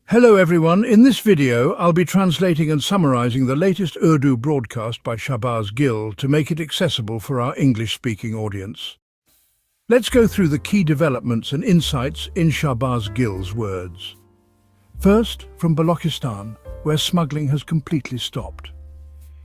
Hello everyone, in this video I'll be translating and summarizing the latest Urdu broadcast by Shahbaz Gill to make it accessible for our English-speaking audience. Let's go through the key developments and insights in Shahbaz Gill's words. First, from Balochistan, where smuggling has completely stopped.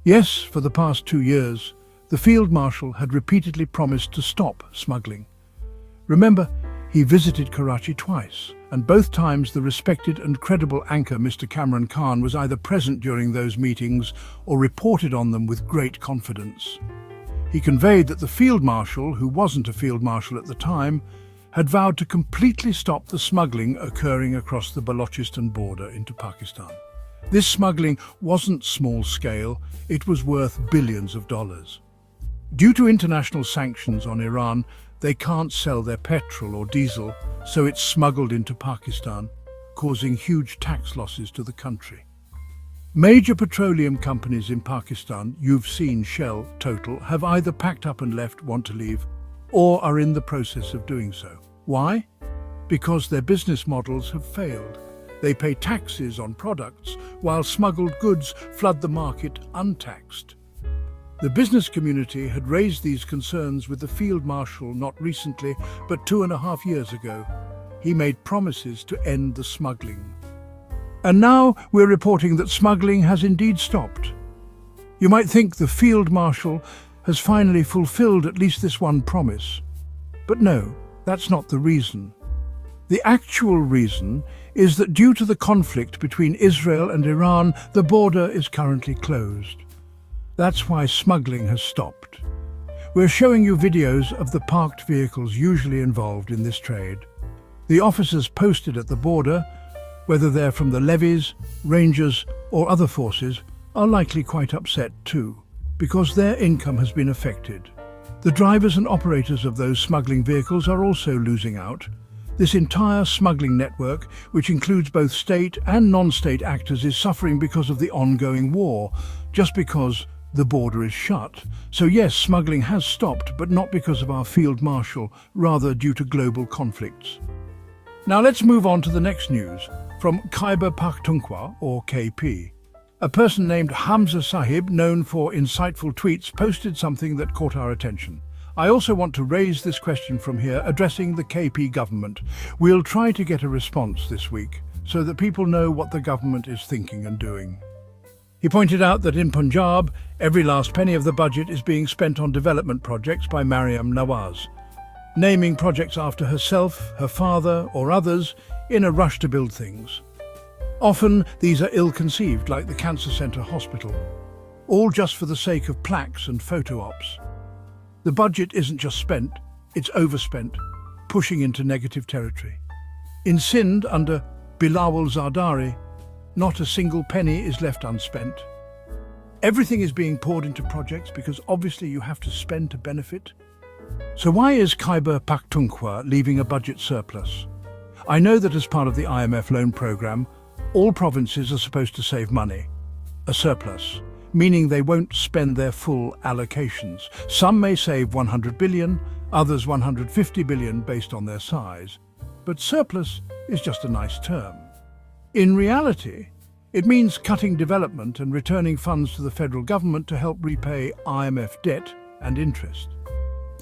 Yes, for the past 2 years, the Field Marshal had repeatedly promised to stop smuggling. Remember, he visited Karachi twice, and both times the respected and credible anchor Mr. Kamran Khan was either present during those meetings or reported on them with great confidence. He conveyed that the Field Marshal, who wasn't a Field Marshal at the time, had vowed to completely stop the smuggling occurring across the Balochistan border into Pakistan. This smuggling wasn't small-scale, it was worth billions of dollars. Due to international sanctions on Iran, they can't sell their petrol or diesel, so it's smuggled into Pakistan, causing huge tax losses to the country. Major petroleum companies in Pakistan, you've seen Shell, Total, have either packed up and left, want to leave, or are in the process of doing so. Why? Because their business models have failed. They pay taxes on products, while smuggled goods flood the market untaxed. The business community had raised these concerns with the Field Marshal not recently, but 2.5 years ago. He made promises to end the smuggling. And now we're reporting that smuggling has indeed stopped. You might think the Field Marshal has finally fulfilled at least this one promise. But no, that's not the reason. The actual reason is that due to the conflict between Israel and Iran, the border is currently closed. That's why smuggling has stopped. We're showing you videos of the parked vehicles usually involved in this trade. The officers posted at the border, whether they're from the levies, rangers or other forces, are likely quite upset too, because their income has been affected. The drivers and operators of those smuggling vehicles are also losing out. This entire smuggling network, which includes both state and non-state actors, is suffering because of the ongoing war, just because the border is shut. So yes, smuggling has stopped, but not because of our Field Marshal, rather due to global conflicts. Now let's move on to the next news, from Khyber Pakhtunkhwa, or KP. A person named Hamza Sahib, known for insightful tweets, posted something that caught our attention. I also want to raise this question from here, addressing the KP government. We'll try to get a response this week, so that people know what the government is thinking and doing. He pointed out that in Punjab, every last penny of the budget is being spent on development projects by Maryam Nawaz, naming projects after herself, her father or others in a rush to build things. Often these are ill-conceived, like the Cancer Centre Hospital, all just for the sake of plaques and photo ops. The budget isn't just spent, it's overspent, pushing into negative territory. In Sindh, under Bilawal Zardari, not a single penny is left unspent. Everything is being poured into projects because obviously you have to spend to benefit. So why is Khyber Pakhtunkhwa leaving a budget surplus? I know that as part of the IMF loan program, all provinces are supposed to save money. A surplus, meaning they won't spend their full allocations. Some may save 100 billion, others 150 billion based on their size. But surplus is just a nice term. In reality, it means cutting development and returning funds to the federal government to help repay IMF debt and interest.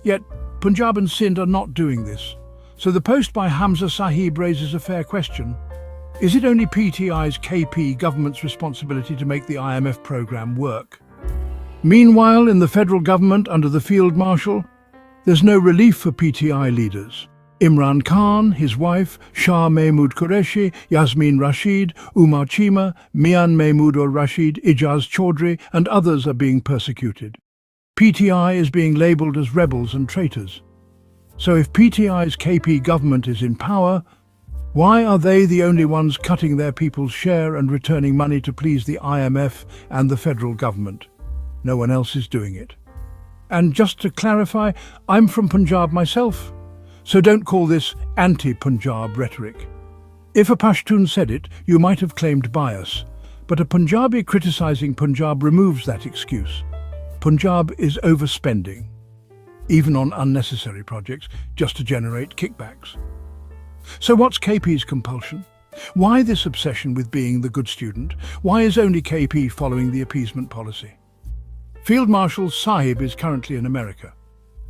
Yet, Punjab and Sindh are not doing this. So the post by Hamza Sahib raises a fair question. Is it only PTI's KP government's responsibility to make the IMF program work? Meanwhile, in the federal government under the Field Marshal, there's no relief for PTI leaders. Imran Khan, his wife, Shah Mahmood Qureshi, Yasmin Rashid, Umar Chima, Mian Mahmood or Rashid, Ijaz Chaudhry and others are being persecuted. PTI is being labelled as rebels and traitors. So if PTI's KP government is in power, why are they the only ones cutting their people's share and returning money to please the IMF and the federal government? No one else is doing it. And just to clarify, I'm from Punjab myself. So don't call this anti-Punjab rhetoric. If a Pashtun said it, you might have claimed bias, but a Punjabi criticising Punjab removes that excuse. Punjab is overspending, even on unnecessary projects, just to generate kickbacks. So what's KP's compulsion? Why this obsession with being the good student? Why is only KP following the appeasement policy? Field Marshal Sahib is currently in America.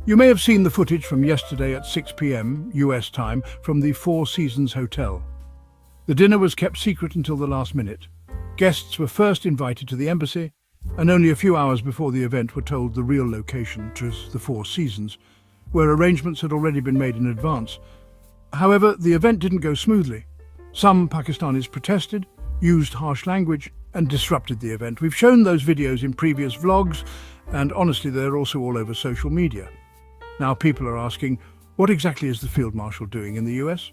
You may have seen the footage from yesterday at 6 p.m. US time from the Four Seasons Hotel. The dinner was kept secret until the last minute. Guests were first invited to the embassy, and only a few hours before the event were told the real location, which was the Four Seasons, where arrangements had already been made in advance. However, the event didn't go smoothly. Some Pakistanis protested, used harsh language, and disrupted the event. We've shown those videos in previous vlogs, and honestly, they're also all over social media. Now people are asking, what exactly is the Field Marshal doing in the US?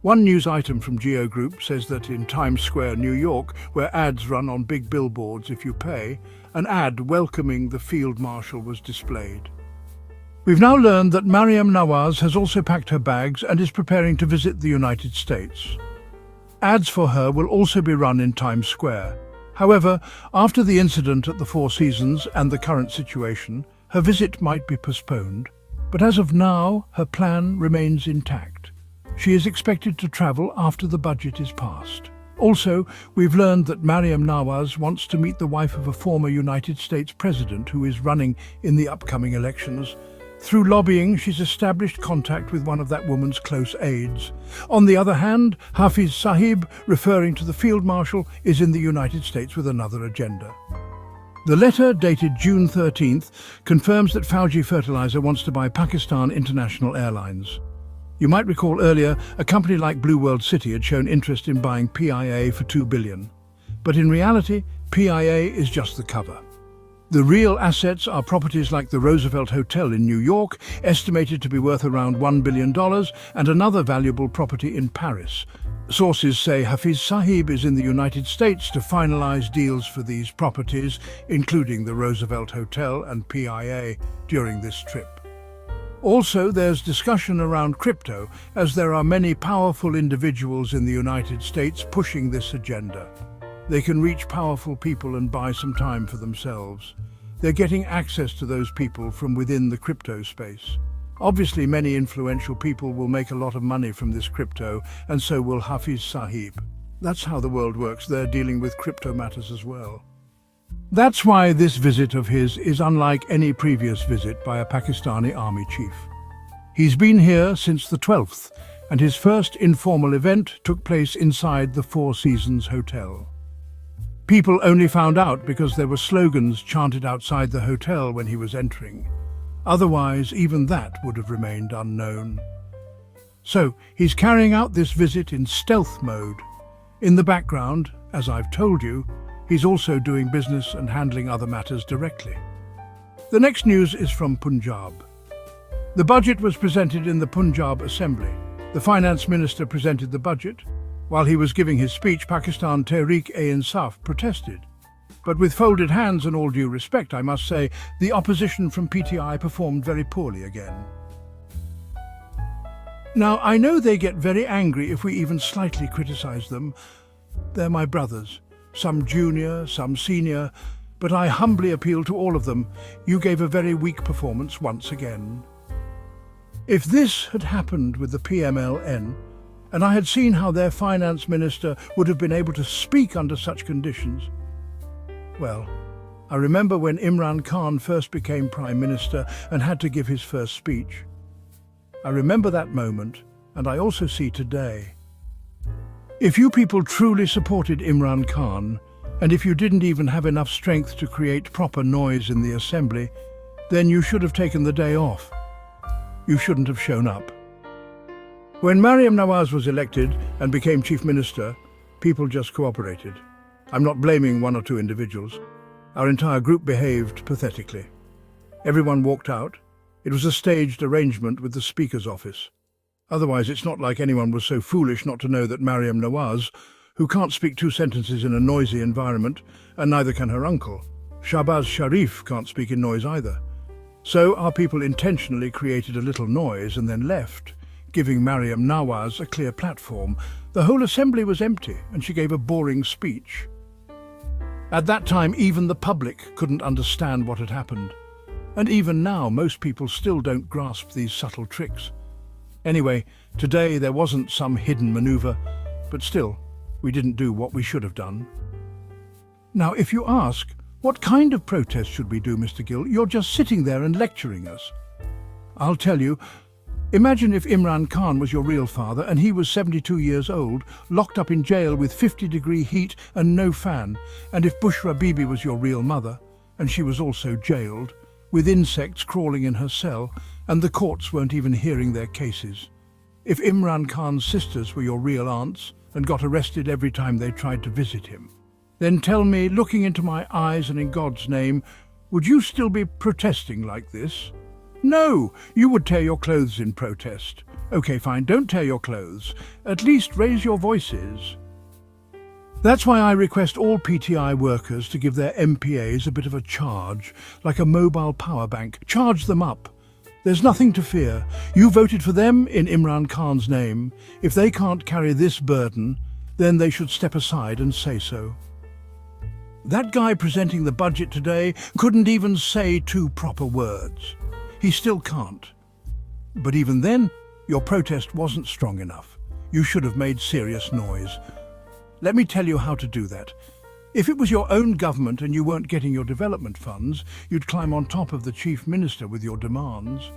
One news item from Geo Group says that in Times Square, New York, where ads run on big billboards if you pay, an ad welcoming the Field Marshal was displayed. We've now learned that Mariam Nawaz has also packed her bags and is preparing to visit the United States. Ads for her will also be run in Times Square. However, after the incident at the Four Seasons and the current situation, her visit might be postponed. But as of now, her plan remains intact. She is expected to travel after the budget is passed. Also, we've learned that Mariam Nawaz wants to meet the wife of a former United States president who is running in the upcoming elections. Through lobbying, she's established contact with one of that woman's close aides. On the other hand, Hafiz Sahib, referring to the Field Marshal, is in the United States with another agenda. The letter, dated June 13th, confirms that Fauji Fertilizer wants to buy Pakistan International Airlines. You might recall earlier, a company like Blue World City had shown interest in buying PIA for $2 billion. But in reality, PIA is just the cover. The real assets are properties like the Roosevelt Hotel in New York, estimated to be worth around $1 billion, and another valuable property in Paris. Sources say Hafiz Sahib is in the United States to finalize deals for these properties, including the Roosevelt Hotel and PIA, during this trip. Also, there's discussion around crypto, as there are many powerful individuals in the United States pushing this agenda. They can reach powerful people and buy some time for themselves. They're getting access to those people from within the crypto space. Obviously, many influential people will make a lot of money from this crypto, and so will Hafiz Sahib. That's how the world works. They're dealing with crypto matters as well. That's why this visit of his is unlike any previous visit by a Pakistani army chief. He's been here since the 12th, and his first informal event took place inside the Four Seasons Hotel. People only found out because there were slogans chanted outside the hotel when he was entering. Otherwise, even that would have remained unknown. So, he's carrying out this visit in stealth mode. In the background, as I've told you, he's also doing business and handling other matters directly. The next news is from Punjab. The budget was presented in the Punjab Assembly. The finance minister presented the budget. While he was giving his speech, Pakistan Tehreek-e-Insaf protested. But with folded hands and all due respect, I must say, the opposition from PTI performed very poorly again. Now, I know they get very angry if we even slightly criticize them. They're my brothers, some junior, some senior, but I humbly appeal to all of them. You gave a very weak performance once again. If this had happened with the PMLN, and I had seen how their finance minister would have been able to speak under such conditions. Well, I remember when Imran Khan first became Prime Minister and had to give his first speech. I remember that moment, and I also see today. If you people truly supported Imran Khan, and if you didn't even have enough strength to create proper noise in the assembly, then you should have taken the day off. You shouldn't have shown up. When Mariam Nawaz was elected and became Chief Minister, people just cooperated. I'm not blaming one or two individuals. Our entire group behaved pathetically. Everyone walked out. It was a staged arrangement with the Speaker's office. Otherwise, it's not like anyone was so foolish not to know that Mariam Nawaz, who can't speak two sentences in a noisy environment, and neither can her uncle, Shahbaz Sharif, can't speak in noise either. So our people intentionally created a little noise and then left, giving Mariam Nawaz a clear platform. The whole assembly was empty, and she gave a boring speech. At that time, even the public couldn't understand what had happened. And even now, most people still don't grasp these subtle tricks. Anyway, today there wasn't some hidden maneuver. but still, we didn't do what we should have done. Now, if you ask, what kind of protest should we do, Mr. Gill? You're just sitting there and lecturing us. I'll tell you, imagine if Imran Khan was your real father and he was 72 years old, locked up in jail with 50-degree heat and no fan, and if Bushra Bibi was your real mother, and she was also jailed, with insects crawling in her cell, and the courts weren't even hearing their cases. If Imran Khan's sisters were your real aunts and got arrested every time they tried to visit him, then tell me, looking into my eyes and in God's name, would you still be protesting like this? No, you would tear your clothes in protest. Okay, fine, don't tear your clothes. At least raise your voices. That's why I request all PTI workers to give their MPAs a bit of a charge, like a mobile power bank. Charge them up. There's nothing to fear. You voted for them in Imran Khan's name. If they can't carry this burden, then they should step aside and say so. That guy presenting the budget today couldn't even say 2 proper words. He still can't. But even then, your protest wasn't strong enough. You should have made serious noise. Let me tell you how to do that. If it was your own government and you weren't getting your development funds, you'd climb on top of the chief minister with your demands.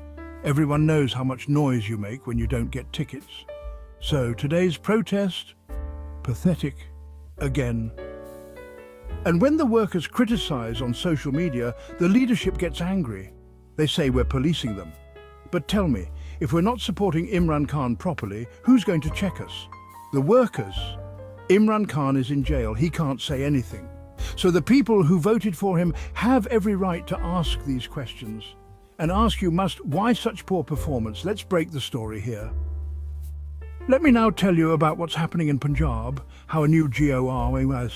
Everyone knows how much noise you make when you don't get tickets. So today's protest, pathetic again. And when the workers criticize on social media, the leadership gets angry. They say we're policing them. But tell me, if we're not supporting Imran Khan properly, who's going to check us? The workers. Imran Khan is in jail. He can't say anything. So the people who voted for him have every right to ask these questions. And ask you must, why such poor performance? Let's break the story here. Let me now tell you about what's happening in Punjab, how a new GOR,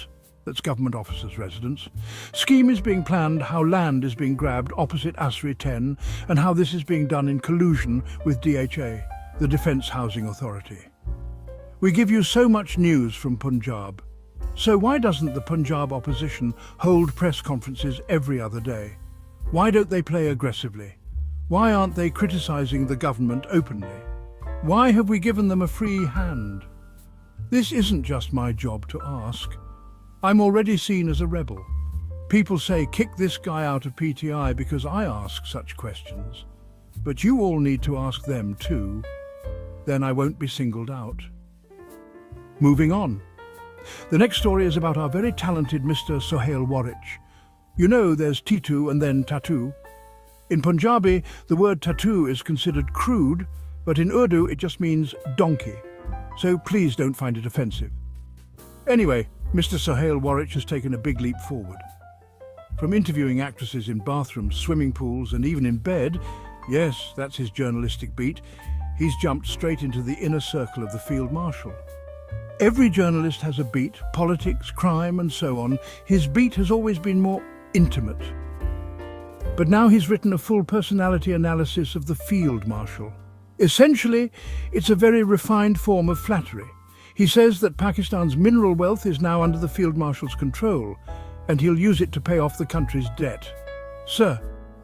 that's government officers' residence, scheme is being planned, how land is being grabbed opposite Asri 10, and how this is being done in collusion with DHA, the Defence Housing Authority. We give you so much news from Punjab. So why doesn't the Punjab opposition hold press conferences every other day? Why don't they play aggressively? Why aren't they criticising the government openly? Why have we given them a free hand? This isn't just my job to ask. I'm already seen as a rebel. People say, kick this guy out of PTI because I ask such questions. But you all need to ask them too. Then I won't be singled out. Moving on. The next story is about our very talented Mr. Sohail Warich. You know there's Titu and then tattoo. In Punjabi, the word tattoo is considered crude, but in Urdu it just means donkey. So please don't find it offensive. Anyway, Mr. Sohail Warich has taken a big leap forward. From interviewing actresses in bathrooms, swimming pools and even in bed, yes, that's his journalistic beat, he's jumped straight into the inner circle of the Field Marshal. Every journalist has a beat, politics, crime and so on. His beat has always been more intimate. But now he's written a full personality analysis of the Field Marshal. Essentially, it's a very refined form of flattery. He says that Pakistan's mineral wealth is now under the Field Marshal's control, and he'll use it to pay off the country's debt. Sir,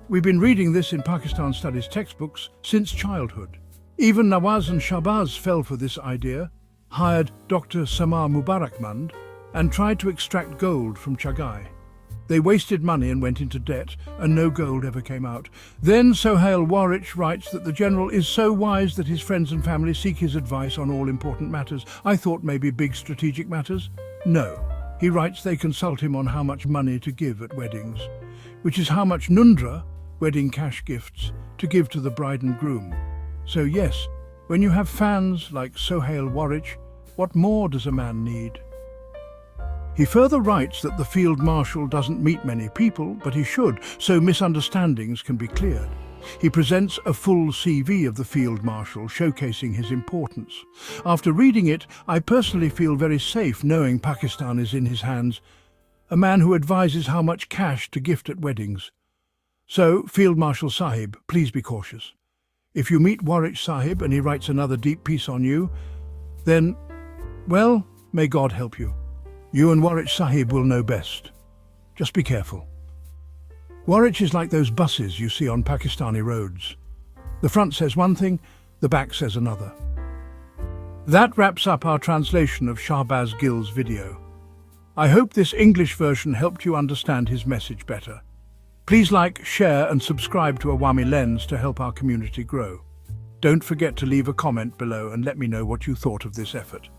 we've been reading this in Pakistan Studies textbooks since childhood. Even Nawaz and Shahbaz fell for this idea, hired Dr. Samar Mubarakmand, and tried to extract gold from Chagai. They wasted money and went into debt, and no gold ever came out. Then Sohail Warich writes that the general is so wise that his friends and family seek his advice on all important matters. I thought maybe big strategic matters. No. He writes they consult him on how much money to give at weddings, which is how much nundra, wedding cash gifts, to give to the bride and groom. So yes, when you have fans like Sohail Warich, what more does a man need? He further writes that the Field Marshal doesn't meet many people, but he should, so misunderstandings can be cleared. He presents a full CV of the Field Marshal, showcasing his importance. After reading it, I personally feel very safe knowing Pakistan is in his hands, a man who advises how much cash to gift at weddings. So, Field Marshal Sahib, please be cautious. If you meet Warich Sahib and he writes another deep piece on you, then, well, may God help you. You and Warich Sahib will know best. Just be careful. Warich is like those buses you see on Pakistani roads. The front says one thing, the back says another. That wraps up our translation of Shahbaz Gill's video. I hope this English version helped you understand his message better. Please like, share and subscribe to Awami Lens to help our community grow. Don't forget to leave a comment below and let me know what you thought of this effort.